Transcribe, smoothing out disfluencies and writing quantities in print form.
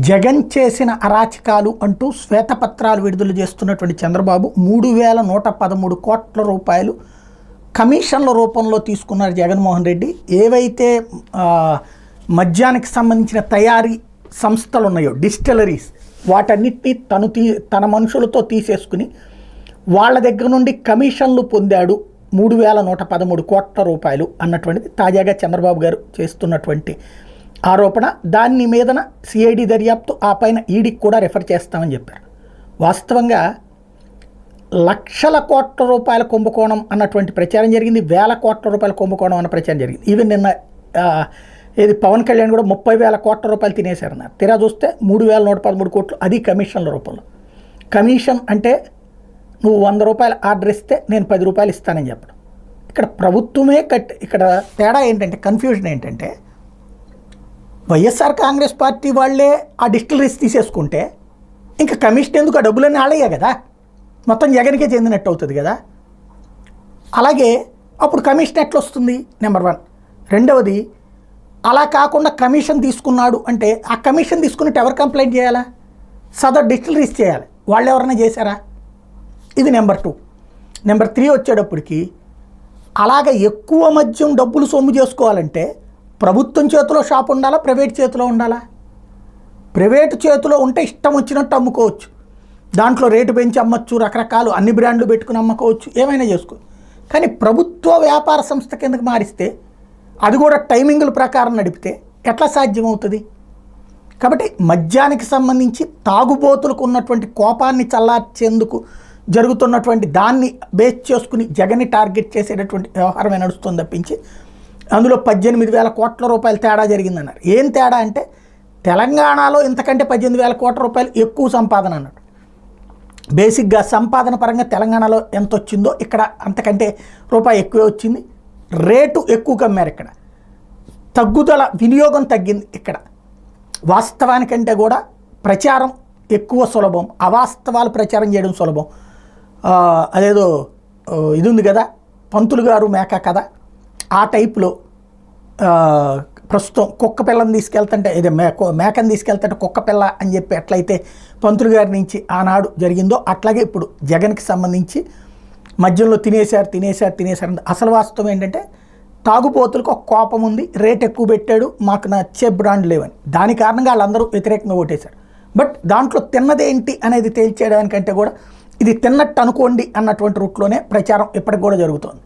జగన్ చేసిన అరాచకాలు అంటూ శ్వేతపత్రాలు విడుదల చేస్తున్నటువంటి చంద్రబాబు 3113 కోట్ల రూపాయలు కమిషన్ల రూపంలో తీసుకున్నారు జగన్మోహన్ రెడ్డి. ఏవైతే మద్యానికి సంబంధించిన తయారీ సంస్థలు ఉన్నాయో డిస్టిలరీస్, వాటన్నిటినీ తన మనుషులతో తీసేసుకుని వాళ్ళ దగ్గర నుండి కమిషన్లు పొందాడు 3113 కోట్ల రూపాయలు అన్నటువంటిది తాజాగా చంద్రబాబు గారు చేస్తున్నటువంటి ఆరోపణ. దాని మీదన సిఐడి దర్యాప్తు, ఆ పైన ఈడీకి కూడా రెఫర్ చేస్తామని చెప్పారు. వాస్తవంగా లక్షల కోట్ల రూపాయల కుంభకోణం అన్నటువంటి ప్రచారం జరిగింది, వేల కోట్ల రూపాయల కుంభకోణం అన్న ప్రచారం జరిగింది. ఈవెన్ నిన్న ఏది పవన్ కళ్యాణ్ కూడా 30,000 కోట్ల రూపాయలు తినేశారన్నారు. తీరా చూస్తే 3113 కోట్లు, అది కమిషన్ల రూపంలో. కమిషన్ అంటే నువ్వు 100 రూపాయలు ఆర్డర్ ఇస్తే నేను 10 రూపాయలు ఇస్తానని చెప్పడం. ఇక్కడ ప్రభుత్వమే ఇక్కడ తేడా ఏంటంటే, కన్ఫ్యూజన్ ఏంటంటే, వైఎస్ఆర్ కాంగ్రెస్ పార్టీ వాళ్ళే ఆ డిస్టిలరీస్ తీసేసుకుంటే ఇంకా కమిషన్ ఎందుకు? ఆ డబ్బులన్నీ ఆడయ్యా కదా, మొత్తం జగన్కే చెందినట్టు అవుతుంది కదా. అలాగే అప్పుడు కమిషన్ ఎట్లా వస్తుంది? నెంబర్ 1. రెండవది, అలా కాకుండా కమిషన్ తీసుకున్నాడు అంటే ఆ కమిషన్ తీసుకున్నట్టు ఎవరు కంప్లైంట్ చేయాలా? సదర్ డిస్టిలరీస్ చేయాలి. వాళ్ళు ఎవరైనా చేశారా? ఇది నెంబర్ 2. నెంబర్ 3 వచ్చేటప్పటికి, అలాగ ఎక్కువ మద్యం డబ్బులు సొమ్ము చేసుకోవాలంటే ప్రభుత్వం చేతిలో షాప్ ఉండాలా, ప్రైవేట్ చేతిలో ఉండాలా? ప్రైవేటు చేతిలో ఉంటే ఇష్టం వచ్చినట్టు అమ్ముకోవచ్చు, దాంట్లో రేటు పెంచి అమ్మచ్చు, రకరకాలు అన్ని బ్రాండ్లు పెట్టుకుని అమ్ముకోవచ్చు, ఏమైనా చేసుకోవచ్చు. కానీ ప్రభుత్వ వ్యాపార సంస్థ కిందకి మారిస్తే, అది కూడా టైమింగుల ప్రకారం నడిపితే ఎట్లా సాధ్యమవుతుంది? కాబట్టి మద్యానికి సంబంధించి తాగుబోతులకు ఉన్నటువంటి కోపాన్ని చల్లార్చేందుకు జరుగుతున్నటువంటి దాన్ని బేస్ చేసుకుని జగన్ని టార్గెట్ చేసేటటువంటి వ్యవహారమే నడుస్తుంది తప్పించి అందులో 18,000 కోట్ల రూపాయలు తేడా జరిగిందన్నారు. ఏం తేడా అంటే, తెలంగాణలో ఇంతకంటే 18,000 కోట్ల రూపాయలు ఎక్కువ సంపాదన అన్నట్టు. బేసిక్గా సంపాదన పరంగా తెలంగాణలో ఎంత వచ్చిందో ఇక్కడ అంతకంటే రూపాయి ఎక్కువే వచ్చింది. రేటు ఎక్కువ కమ్మారు ఇక్కడ, తగ్గుదల వినియోగం తగ్గింది ఇక్కడ. వాస్తవానికంటే కూడా ప్రచారం ఎక్కువ సులభం, అవాస్తవాలు ప్రచారం చేయడం సులభం. అదేదో ఇది ఉంది కదా, పంతులు గారు మేక కథ, ఆ టైప్లో ప్రస్తుతం కుక్క పిల్లని తీసుకెళ్తుంటే, ఇది మేకని తీసుకెళ్తుంటే కుక్క పిల్ల అని చెప్పి ఎట్లయితే పంతులు గారి నుంచి ఆనాడు జరిగిందో, అట్లాగే ఇప్పుడు జగన్కి సంబంధించి మధ్యలో తినేశారు. అసలు వాస్తవం ఏంటంటే, తాగుపోతులకు ఒక కోపం ఉంది, రేట్ ఎక్కువ పెట్టాడు, మాకు నచ్చే బ్రాండ్ లేవని. దాని కారణంగా వాళ్ళందరూ వ్యతిరేకంగా ఓటేశారు. బట్ దాంట్లో తిన్నదేంటి అనేది తేల్చేయడానికంటే కూడా ఇది తిన్నట్టు అనుకోండి అన్నటువంటి రూట్లోనే ప్రచారం ఇప్పటికి కూడా జరుగుతోంది.